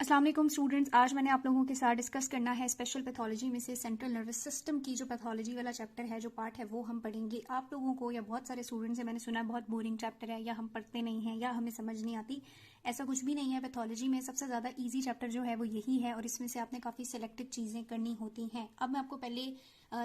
अस्सलाम वालेकुम स्टूडेंट्स, आज मैंने आप लोगों के साथ डिस्कस करना है स्पेशल पैथोलॉजी में से सेंट्रल नर्वस सिस्टम की जो पैथोलॉजी वाला चैप्टर है, जो पार्ट है वो हम पढ़ेंगे। आप लोगों को या बहुत सारे स्टूडेंट्स से मैंने सुना बहुत बोरिंग चैप्टर है, या हम पढ़ते नहीं हैं, या हमें समझ नहीं आती। ऐसा कुछ भी नहीं है। पैथोलॉजी में सबसे ज़्यादा ईजी चैप्टर जो है वो यही है, और इसमें से आपने काफ़ी सिलेक्टेड चीज़ें करनी होती हैं। अब मैं आपको पहले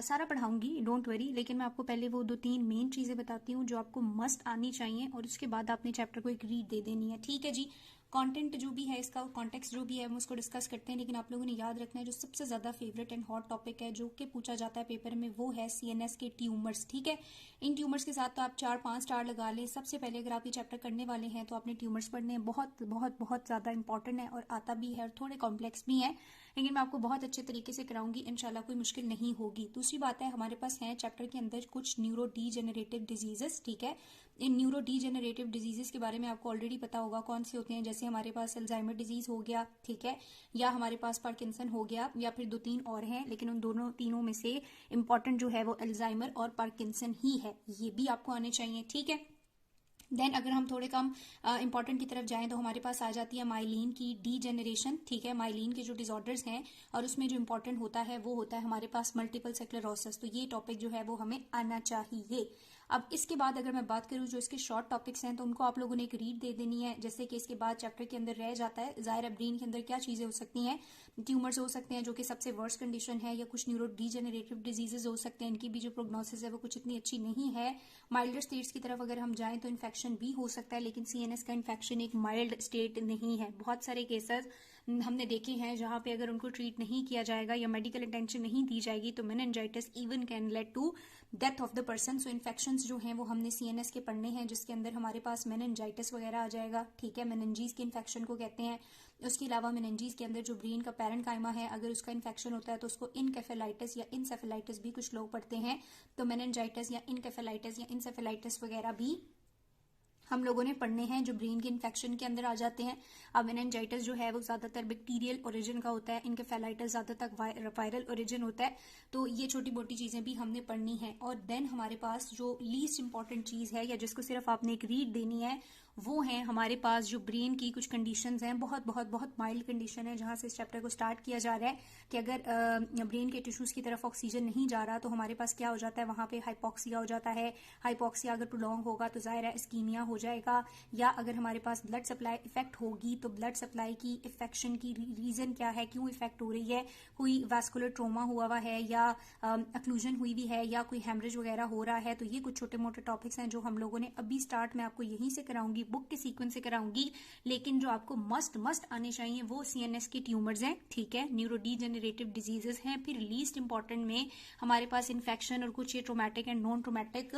सारा पढ़ाऊंगी, डोंट वरी, लेकिन मैं आपको पहले वो 2-3 मेन चीज़ें बताती हूँ जो आपको मस्ट आनी चाहिए, और उसके बाद आपने चैप्टर को एक रीड दे देनी है। ठीक है जी। कंटेंट जो भी है इसका, कॉन्टेक्स्ट जो भी है हम उसको डिस्कस करते हैं, लेकिन आप लोगों ने याद रखना है जो सबसे ज्यादा फेवरेट एंड हॉट टॉपिक है जो कि पूछा जाता है पेपर में, वो है सीएनएस के ट्यूमर्स। ठीक है, इन ट्यूमर्स के साथ तो आप 4-5 स्टार लगा लें। सबसे पहले अगर आप ये चैप्टर करने वाले हैं तो आपने ट्यूमर्स पढ़ने हैं। बहुत बहुत बहुत ज्यादा इंपॉर्टेंट है और आता भी है, और थोड़े कॉम्प्लेक्स भी है, लेकिन मैं आपको बहुत अच्छे तरीके से कराऊंगी, इंशाल्लाह कोई मुश्किल नहीं होगी। दूसरी बात है, हमारे पास है चैप्टर के अंदर कुछ न्यूरो डीजेनरेटिव डिजीजेस। ठीक है, इन न्यूरो डीजेनरेटिव डिजीजेस के बारे में आपको ऑलरेडी पता होगा कौन से होते हैं। जैसे हमारे पास अल्जाइमर डिजीज हो गया, ठीक है, या हमारे पास पार्किंसन हो गया, या फिर 2-3 और हैं, लेकिन उन दोनों तीनों में से इंपॉर्टेंट जो है वो अल्जाइमर और पार्किंसन ही है। ये भी आपको आने चाहिए। ठीक है, देन अगर हम थोड़े कम इंपॉर्टेंट की तरफ जाएं तो हमारे पास आ जाती है माइलिन की डीजेनरेशन। ठीक है, माइलिन के जो डिसऑर्डर्स हैं, और उसमें जो इंपॉर्टेंट होता है वो होता है हमारे पास मल्टीपल स्क्लेरोसिस। तो ये टॉपिक जो है वो हमें आना चाहिए। अब इसके बाद अगर मैं बात करूं जो इसके शॉर्ट टॉपिक्स हैं, तो उनको आप लोगों ने एक रीड दे देनी है। जैसे कि इसके बाद चैप्टर के अंदर रह जाता है जाहिर ब्रेन के अंदर क्या चीजें हो सकती हैं। ट्यूमर्स हो सकते हैं जो कि सबसे वर्स्ट कंडीशन है, या कुछ न्यूरो डीजेनरेटिव डिजीजेज हो सकते हैं, इनकी भी जो प्रोग्नोसिस है वो कुछ इतनी अच्छी नहीं है। माइल्डर स्टेट्स की तरफ अगर हम जाएं तो इन्फेक्शन भी हो सकता है, लेकिन सीएनएस का इन्फेक्शन एक माइल्ड स्टेट नहीं है। बहुत सारे केसेस हमने देखे हैं जहां पे अगर उनको ट्रीट नहीं किया जाएगा या मेडिकल अटेंशन नहीं दी जाएगी तो meningitis even can lead to death of the person. So infections जो हैं वो हमने सीएनएस के पढ़ने हैं, जिसके अंदर हमारे पास मेनिंजाइटिस वगैरह आ जाएगा। ठीक है, मेनिंजीज के इन्फेक्शन को कहते हैं। उसके अलावा मेनिंजीज के अंदर जो ब्रेन का पैरेंट कायमा है, अगर उसका इन्फेक्शन होता है तो उसको इनकेफेलाइटिस या इंसेफेलाइटिस भी कुछ लोग पढ़ते हैं। तो मेनिंजाइटिस या इनकेफेलाइटिस या इंसेफेलाइटिस वगैरह भी हम लोगों ने पढ़ने हैं जो ब्रेन के इन्फेक्शन के अंदर आ जाते हैं। अब मेनिंजाइटिस जो है वो ज्यादातर बैक्टीरियल ओरिजिन का होता है, इनकेफेलाइटिस ज्यादातर वायरल ओरिजिन होता है। तो ये छोटी मोटी चीजें भी हमने पढ़नी है। और देन हमारे पास जो लीस्ट इंपॉर्टेंट चीज है, या जिसको सिर्फ आपने एक रीड देनी है, वो है हमारे पास जो ब्रेन की कुछ कंडीशंस हैं, बहुत बहुत बहुत माइल्ड कंडीशन है, जहां से इस चैप्टर को स्टार्ट किया जा रहा है कि अगर ब्रेन के टिश्यूज की तरफ ऑक्सीजन नहीं जा रहा तो हमारे पास क्या हो जाता है, वहां पे हाइपोक्सिया हो जाता है। हाइपोक्सिया अगर प्रोलॉन्ग होगा तो जाहिर है इस्कीमिया हो जाएगा। या अगर हमारे पास ब्लड सप्लाई इफेक्ट होगी तो ब्लड सप्लाई की इफेक्शन की रीजन क्या है, क्यों इफेक्ट हो रही है, कोई वैस्कुलर ट्रोमा हुआ है, या अक्लूजन हुई भी है, या कोई हेमरेज वगैरह हो रहा है। तो ये कुछ छोटे मोटे टॉपिक्स हैं जो हम लोगों ने अभी स्टार्ट में आपको यहीं से कराऊंगी, बुक के सीक्वेंस से कराऊंगी, लेकिन जो आपको मस्ट मस्ट आने चाहिए वो सीएनएस के ट्यूमर्स हैं। ठीक है, न्यूरो डीजेनरेटिव डिजीजेस हैं। फिर लीस्ट इंपॉर्टेंट में हमारे पास इन्फेक्शन और कुछ ये traumatic and non traumatic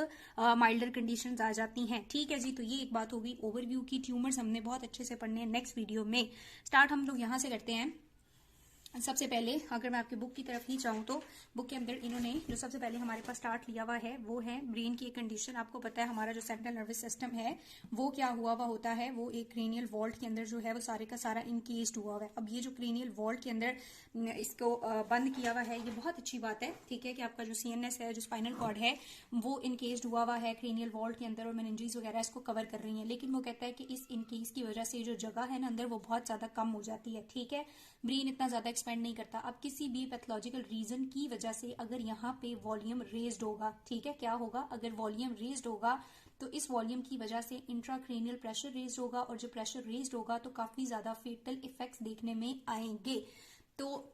milder conditions आ जाती हैं। ठीक है जी, तो ये एक बात होगी ओवरव्यू की। ट्यूमर्स हमने बहुत अच्छे से पढ़ने हैं नेक्स्ट वीडियो में। स्टार्ट हम लोग यहां से करते हैं। सबसे पहले अगर मैं आपकी बुक की तरफ ही चाहूँ तो बुक के अंदर इन्होंने जो सबसे पहले हमारे पास स्टार्ट लिया हुआ है वो है ब्रेन की एक कंडीशन। आपको पता है हमारा जो सेंट्रल नर्वस सिस्टम है वो क्या हुआ होता है, वो एक क्रेनियल वॉल्ट के अंदर जो है वो सारे का सारा इनकेस्ड हुआ है। अब ये जो क्रेनियल वॉल्ट के अंदर इसको बंद किया हुआ है, ये बहुत अच्छी बात है। ठीक है, कि आपका जो सीएनएस है, जो स्पाइनल कॉर्ड है, वो इनकेस्ड हुआ है क्रेनियल वॉल्ट के अंदर, और मेनिंजीज वगैरह इसको कवर कर रही है। लेकिन वो कहता है कि इस इनकेस की वजह से जो जगह है ना अंदर, वो बहुत ज्यादा कम हो जाती है। ठीक है, ब्रेन इतना ज्यादा एक्सपेंड नहीं करता। अब किसी भी पैथोलॉजिकल रीजन की वजह से अगर यहाँ पे वॉल्यूम रेज्ड होगा, ठीक है, क्या होगा, अगर वॉल्यूम रेज्ड होगा तो इस वॉल्यूम की वजह से इंट्राक्रेनियल प्रेशर रेज्ड होगा, और जो प्रेशर रेज्ड होगा तो काफी ज्यादा फेटल इफेक्ट्स देखने में आएंगे। तो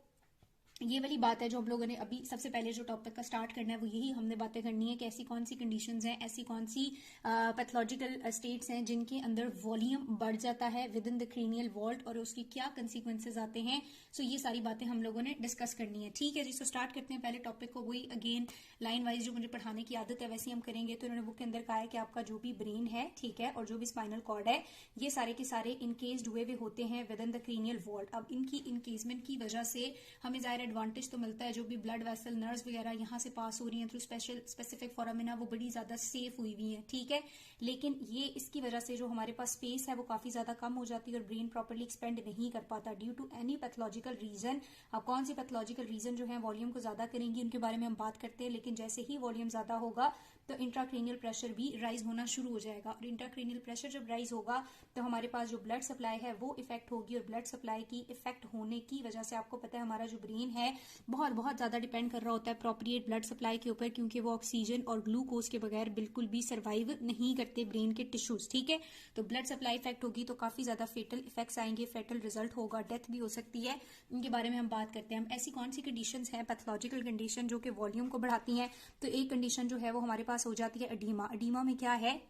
ये वाली बात है जो हम लोगों ने अभी सबसे पहले जो टॉपिक का स्टार्ट करना है वो यही हमने बातें करनी है कि ऐसी कौन सी कंडीशंस हैं, ऐसी कौन सी पैथोलॉजिकल स्टेट्स हैं जिनके अंदर वॉल्यूम बढ़ जाता है within the cranial vault, और उसकी क्या कंसिक्वेंसेज आते हैं। सो ये सारी बातें हम लोगों ने डिस्कस करनी है। ठीक है जी, सो स्टार्ट करते हैं पहले टॉपिक को। वही अगेन लाइन वाइज जो मुझे पढ़ाने की आदत है वैसे ही हम करेंगे। तो इन्होंने बुक के अंदर कहा है कि आपका जो भी ब्रेन है, ठीक है, और जो भी स्पाइनल कॉर्ड है, ये सारे के सारे इनकेस्ड हुए हुए होते हैं within the cranial vault. अब इनकी इनकेसमेंट की वजह से हमें जाहिर एडवांटेज तो मिलता है, जो भी ब्लड वेसल नर्व्स वगैरह यहाँ से पास हो रही हैं थ्रू स्पेसिफिक फोरामिना, वो बड़ी ज्यादा सेफ हुई हुई है। ठीक है, लेकिन ये इसकी वजह से जो हमारे पास स्पेस है वो काफी ज्यादा कम हो जाती है, और ब्रेन प्रॉपर्ली एक्सपेंड नहीं कर पाता due to any pathological reason. अब कौन सी पैथोलॉजिकल रीजन जो है वॉल्यूम को ज्यादा करेंगी उनके बारे में हम बात करते हैं, लेकिन जैसे ही वॉल्यूम ज्यादा होगा तो इंट्राक्रेनियल प्रेशर भी राइज होना शुरू हो जाएगा। और इंट्राक्रेनियल प्रेशर जब राइज होगा तो हमारे पास जो ब्लड सप्लाई है वो इफेक्ट होगी, और ब्लड सप्लाई की इफेक्ट होने की वजह से आपको पता है हमारा जो ब्रेन है बहुत बहुत ज्यादा डिपेंड कर रहा होता है अप्रोप्रिएट ब्लड सप्लाई के ऊपर, क्योंकि वो ऑक्सीजन और ग्लूकोज के बगैर बिल्कुल भी सर्वाइव नहीं करते ब्रेन के टिश्यूज। ठीक है, तो ब्लड सप्लाई इफेक्ट होगी तो काफी ज्यादा फेटल इफेक्ट्स आएंगे, फेटल रिजल्ट होगा, डेथ भी हो सकती है। इनके बारे में हम बात करते हैं। हम ऐसी कौन सी कंडीशंस हैं पैथोलॉजिकल कंडीशन जो कि वॉल्यूम को बढ़ाती हैं? तो एक कंडीशन जो है वो हमारे पास हो जाती है एडीमा। एडीमा में क्या है,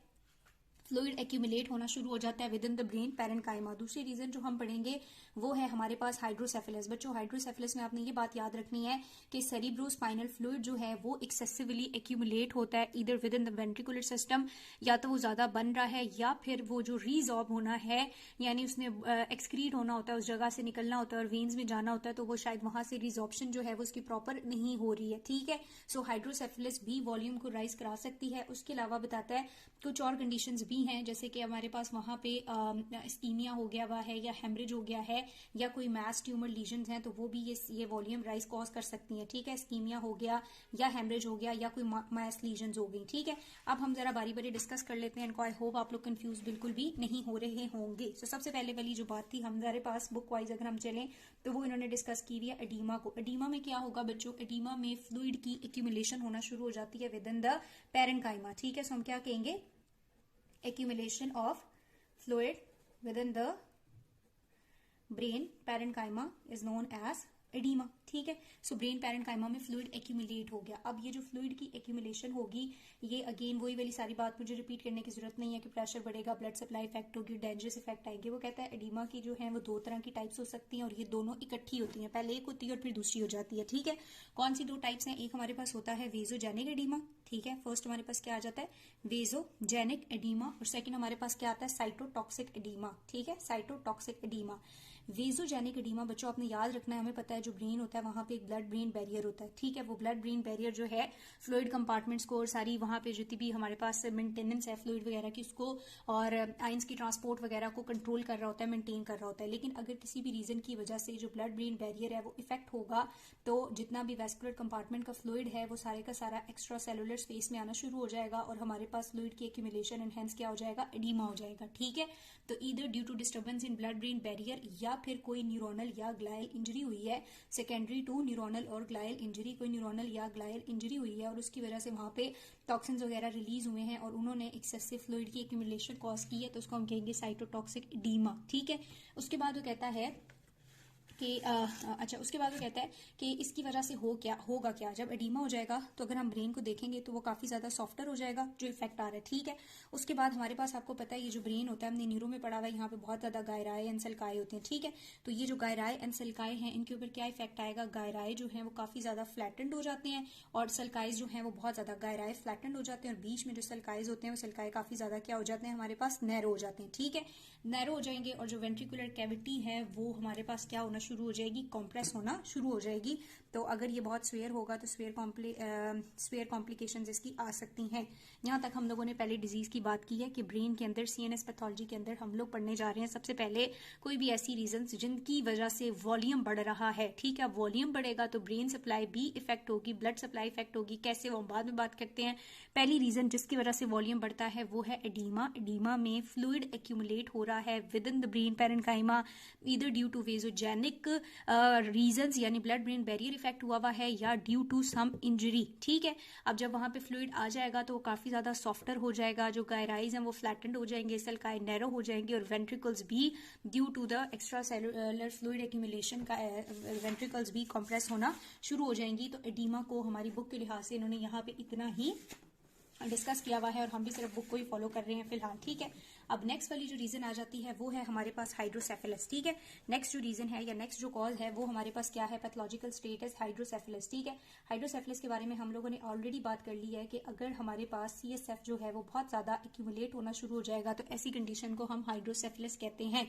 फ्लूइड एक्यूमुलेट होना शुरू हो जाता है within the brain parenchyma. दूसरी रीजन जो हम पढ़ेंगे वो है हमारे पास हाइड्रोसेफेलस। बच्चों हाइड्रोसेफेलस में आपने ये बात याद रखनी है कि सेरिब्रोस्पाइनल फ्लूइड जो है वो एक्सेसिवली एक्यूमुलेट होता है इधर with in the ventricular system, या तो वो ज्यादा बन रहा है या फिर वो जो रीजॉर्ब होना है यानी उसने एक्सक्रीट होना होता है, उस जगह से निकलना होता है और वेन्स में जाना होता है, तो वो शायद वहां से रिजॉर्प्शन जो है वो उसकी प्रॉपर नहीं हो रही है। ठीक है, सो हाइड्रोसेफेलस भी वॉल्यूम को राइज करा सकती है। उसके अलावा बताता है कुछ और कंडीशंस भी हैं, जैसे कि हमारे पास वहां पे स्कीमिया हो गया हुआ है या हेमरेज हो गया है या कोई मैस ट्यूमर लीजन्स हैं, तो वो भी ये वॉल्यूम राइज कॉज कर सकती हैं। ठीक है, स्कीमिया हो गया या हेमरेज हो गया या कोई मैस लीजन्स हो गई। ठीक है, अब हम जरा बारी बारी डिस्कस कर लेते हैं इनको। आई होप आप लोग कंफ्यूज बिल्कुल भी नहीं हो रहे होंगे। तो सबसे पहले वाली जो बात थी, हमारे पास बुक वाइज अगर हम चलें तो वो इन्होंने डिस्कस की हुई है एडीमा को। एडीमा में क्या होगा बच्चों, एडीमा में फ्लूइड की एक्यूमुलेशन होना शुरू हो जाती है विद इन द पैरेन्काइमा। ठीक है, सो हम क्या कहेंगे, accumulation of fluid within the brain parenchyma is known as oedema. ठीक है, सो ब्रेन पैरेन्काइमा में फ्लूइड एक्यूमुलेट हो गया। अब ये जो फ्लूइड की एक्यूमुलेशन होगी, ये अगेन वही वाली सारी बात मुझे रिपीट करने की जरूरत नहीं है कि प्रेशर बढ़ेगा, ब्लड सप्लाई इफेक्ट होगी, डेंजरस इफेक्ट आएंगे। वो कहता है एडीमा की जो है वो दो तरह की टाइप्स हो सकती हैं और ये दोनों इकट्ठी होती हैं, पहले एक होती है और फिर दूसरी हो जाती है। ठीक है, कौन सी दो टाइप्स हैं, एक हमारे पास होता है वेजोजेनिक एडीमा। ठीक है, फर्स्ट हमारे पास क्या आ जाता है वेजोजेनिक एडीमा, और सेकंड हमारे पास क्या आता है साइटोटॉक्सिक एडीमा। ठीक है, साइटोटॉक्सिक एडीमा। वेजोजेनिक एडीमा बच्चों आपने याद रखना है, हमें पता है जो ब्रेन होता है वहां पे एक ब्लड ब्रेन बैरियर होता है। ठीक है, वो ब्लड ब्रेन बैरियर जो है फ्लूइड कंपार्टमेंट्स को और सारी वहां पे जितनी भी हमारे पास मेंटेनेंस है फ्लूइड वगैरह की उसको और आयंस की ट्रांसपोर्ट वगैरह को कंट्रोल कर रहा होता है, मेंटेन कर रहा होता है। लेकिन अगर किसी भी रीजन की वजह से जो ब्लड ब्रेन बैरियर है वो इफेक्ट होगा तो जितना भी वेस्कुलर कंपार्टमेंट का फ्लूइड है वो सारे का सारा एक्स्ट्रा सेलुलर स्पेस में आना शुरू हो जाएगा और हमारे पास फ्लूइड की एक्यूमुलेशन एंड हेंस क्या हो जाएगा, एडीमा हो जाएगा। ठीक है, तो either due to disturbance in blood brain barrier या फिर कोई न्यूरोनल या ग्लायल इंजरी हुई है, सेकेंडरी टू न्यूरोनल और ग्लायल इंजरी, कोई न्यूरोनल या ग्लायल इंजरी हुई है और उसकी वजह से वहां पे टॉक्सिन्स वगैरह रिलीज हुए हैं और उन्होंने एक्सेसिव फ्लूइड की एक्यूमुलेशन कॉज की है, तो उसको हम कहेंगे साइटोटॉक्सिक एडीमा। ठीक है, उसके बाद वो कहता है कि उसके बाद वो कहता है कि इसकी वजह से होगा क्या जब एडीमा हो जाएगा, तो अगर हम ब्रेन को देखेंगे तो वो काफी ज्यादा सॉफ्टर हो जाएगा जो इफेक्ट आ रहा है। ठीक है, उसके बाद हमारे पास आपको पता है ये जो ब्रेन होता है हमने न्यूरो में पढ़ा हुआ है, यहाँ पे बहुत ज्यादा गायराए एंड सल्काए होते हैं। ठीक है, तो ये जो गायराए एंड सल्काए हैं इनके ऊपर क्या इफेक्ट आएगा, गायराए जो है वो काफी ज्यादा फ्लैटेंड हो जाते हैं और सल्काइज जो है वो बहुत ज्यादा, गायराए फ्लैटेंड हो जाते हैं और बीच में जो सल्काइज होते हैं वो सल्काए काफी ज्यादा क्या हो जाते हैं, हमारे पास नैरो हो जाते हैं। ठीक है, नैरो हो जाएंगे और जो वेंट्रिकुलर कैविटी है वो हमारे पास क्या होना शुरू हो जाएगी, कंप्रेस होना शुरू हो जाएगी। तो अगर ये बहुत स्वेयर होगा तो स्वेयर कॉम्प्लिकेशंस इसकी आ सकती हैं। यहाँ तक हम लोगों ने पहले डिजीज की बात की है कि ब्रेन के अंदर सीएनएस पैथोलॉजी के अंदर हम लोग पढ़ने जा रहे हैं सबसे पहले कोई भी ऐसी रीजन जिनकी वजह से वॉल्यूम बढ़ रहा है। ठीक है, वॉल्यूम बढ़ेगा तो ब्रेन सप्लाई भी इफेक्ट होगी, ब्लड सप्लाई इफेक्ट होगी। कैसे, वो बाद में बात करते हैं। पहली रीजन जिसकी वजह से वॉल्यूम बढ़ता है वो है एडीमा। एडीमा में फ्लूइड एक्यूमुलेट हो रहा है within the brain parenchyma either due to vasogenic reasons यानी ब्लड ब्रेन बैरियर इफेक्ट हुआ है या ड्यू टू सम इंजरी। ठीक है, अब जब वहां पे फ्लूइड आ जाएगा तो वो काफी ज्यादा सॉफ्टर हो जाएगा, जो गायराइज हैं वो फ्लैटेंड हो जाएंगे, सल्काई नैरो हो जाएंगे और वेंट्रिकल्स भी due to the extracellular fluid accumulation का वेंट्रिकल्स भी कंप्रेस होना शुरू हो जाएंगी। तो एडीमा को हमारी बुक के लिहाज से इन्होंने यहाँ पे इतना ही डिस्कस किया हुआ है और हम भी सिर्फ बुक को ही फॉलो कर रहे हैं फिलहाल। ठीक है, अब नेक्स्ट वाली जो रीजन आ जाती है वो है हमारे पास हाइड्रोसेफेलस। ठीक है, नेक्स्ट जो रीजन है या नेक्स्ट जो कॉज है वो हमारे पास क्या है, पैथोलॉजिकल स्टेटस हाइड्रोसेफेलस। ठीक है, हाइड्रोसेफेलस के बारे में हम लोगों ने ऑलरेडी बात कर ली है कि अगर हमारे पास सीएसएफ जो है वो बहुत ज्यादा एक्यूमुलेट होना शुरू हो जाएगा तो ऐसी कंडीशन को हम हाइड्रोसेफेलस कहते हैं।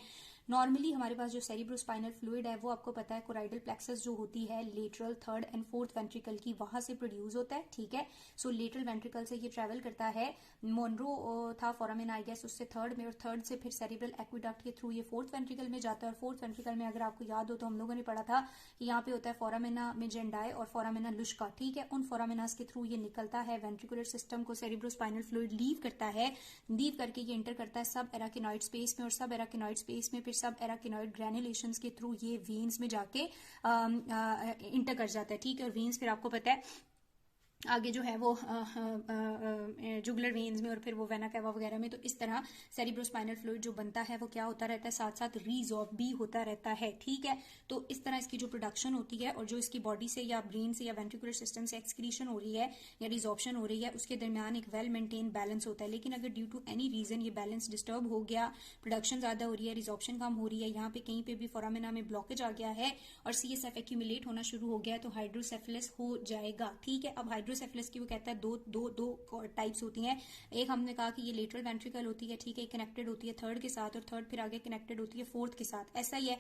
नॉर्मली हमारे पास जो सेरिब्रोस्पाइनल फ्लूइड है वो आपको पता है कोराइडल प्लेक्सस जो होती है lateral third and fourth ventricle की, वहां से प्रोड्यूस होता है, ठीक है। सो लेटरल वेंट्रिकल से ये ट्रेवल करता है, मोनरो था फोरामेना आई गेस, उससे थर्ड में, और थर्ड से फिर सेरिब्रल एक्विडक्ट के थ्रू ये फोर्थ वेंट्रिकल में जाता है। और फोर्थ वेंट्रिकल में अगर आपको याद हो तो हम लोगों ने पढ़ा था कि यहाँ पे होता है फोरामेना मेजेंडाई और फोरामेना लुश्का, ठीक है। उन फोरामेनास के थ्रू ये निकलता है वेंट्रिकुलर सिस्टम को, सेरिब्रोस्पाइनल फ्लूइड लीव करता है, लीव करके ये इंटर करता है सब एराकिनॉइड स्पेस में, और सब एराकिनॉइड स्पेस में फिर सब एराकिनॉइड ग्रैनुलेशंस के थ्रू ये वेन्स में जाके इंटर कर जाता है, ठीक है। और वेन्स फिर आपको पता है आगे जो है वो जुगुलर वेन्स में और फिर वो वेना कैवा वगैरह में। तो इस तरह सेरिब्रोस्पाइनल फ्लूइड जो बनता है वो क्या होता रहता है, साथ साथ रीजॉर्ब भी होता रहता है, ठीक है। तो इस तरह इसकी जो प्रोडक्शन होती है और जो इसकी बॉडी से या ब्रेन से या वेंट्रिकुलर सिस्टम से एक्सक्रीशन हो रही है या रिजॉर्प्शन हो रही है, उसके दरमियान एक वेल मेंटेन बैलेंस होता है। लेकिन अगर ड्यू टू एनी रीजन ये बैलेंस डिस्टर्ब हो गया, प्रोडक्शन ज्यादा हो रही है, रिजॉर्प्शन कम हो रही है, यहाँ पे कहीं पे भी फोरामेना में ब्लॉकेज आ गया है और CSF एक्यूमुलेट होना शुरू हो गया है, तो हाइड्रोसेफेलस हो जाएगा, ठीक है। अब हाइड्रोसेफेलस की वो कहता है दो टाइप्स होती हैं। एक हमने कहा कि ये लेटरल वेंट्रिकल होती है, ठीक है, कनेक्टेड होती है थर्ड के साथ, और थर्ड फिर आगे कनेक्टेड होती है फोर्थ के साथ, ऐसा ही है।